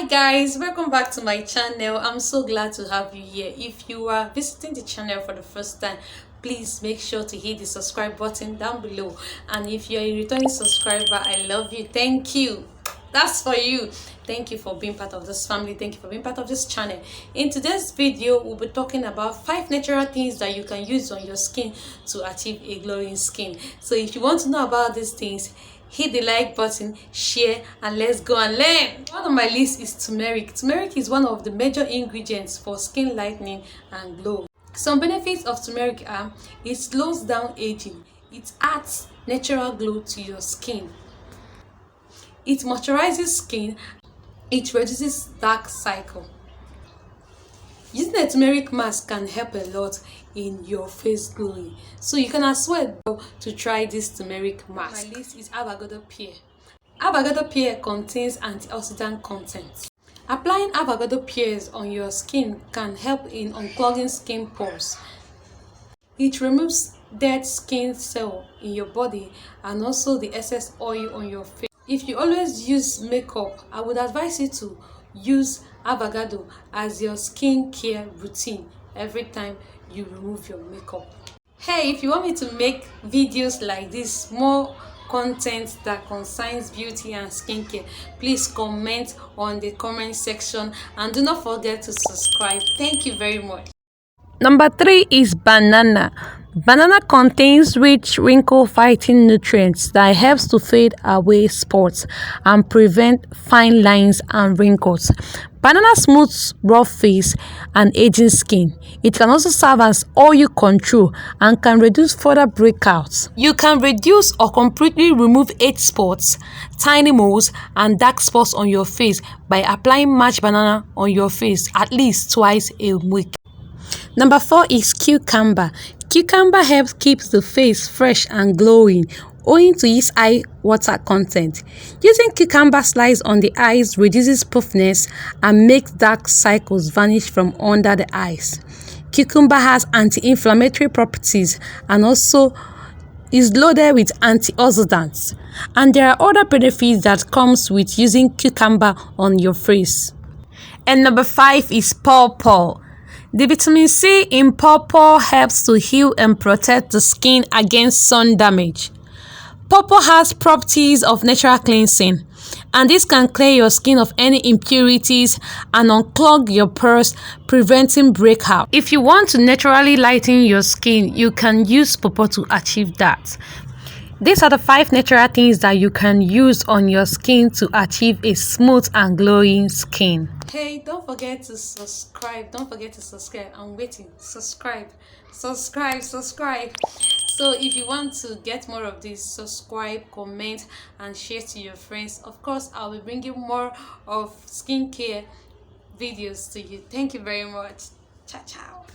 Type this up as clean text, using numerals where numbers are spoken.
Guys, welcome back to my channel. I'm so glad to have you here. If you are visiting the channel for the first time, please make sure to hit the subscribe button down below. And if you're a returning subscriber, I love you. Thank you. That's for you. Thank you for being part of this family. Thank you for being part of this channel. In today's video, we'll be talking about 5 natural things that you can use on your skin to achieve a glowing skin. So if you want to know about these things, hit the like button, share, and let's go and learn. One on my list is turmeric. Turmeric is one of the major ingredients for skin lightening and glow. Some benefits of turmeric are: it slows down aging, it adds natural glow to your skin, it moisturizes skin, it reduces dark cycle. Using a turmeric mask can help a lot in your face glowing, so you can as well to try this turmeric mask. My list is avocado pear. Avocado pear contains antioxidant content. Applying avocado pears on your skin can help in unclogging skin pores. It removes dead skin cells in your body and also the excess oil on your face. If you always use makeup, I would advise you to use avocado as your skincare routine every time you remove your makeup. Hey, if you want me to make videos like this, more content that concerns beauty and skincare, please comment on the comment section and do not forget to subscribe. Thank you very much. Number 3 is banana. Banana contains rich wrinkle-fighting nutrients that helps to fade away spots and prevent fine lines and wrinkles. Banana smooths rough face and aging skin. It can also serve as oil control and can reduce further breakouts. You can reduce or completely remove age spots, tiny moles, and dark spots on your face by applying mashed banana on your face at least twice a week. Number 4 is cucumber. Cucumber helps keep the face fresh and glowing owing to its high water content. Using cucumber slice on the eyes reduces puffiness and makes dark circles vanish from under the eyes. Cucumber has anti-inflammatory properties and also is loaded with antioxidants. And there are other benefits that comes with using cucumber on your face. And number 5 is pawpaw. The vitamin C in pawpaw helps to heal and protect the skin against sun damage. Pawpaw has properties of natural cleansing, and this can clear your skin of any impurities and unclog your pores, preventing breakout. If you want to naturally lighten your skin, you can use pawpaw to achieve that. These are the 5 natural things that you can use on your skin to achieve a smooth and glowing skin. Hey, don't forget to subscribe. Don't forget to subscribe. I'm waiting. Subscribe. So if you want to get more of this, subscribe, comment, and share to your friends. Of course, I'll be bringing more of skincare videos to you. Thank you very much. Ciao.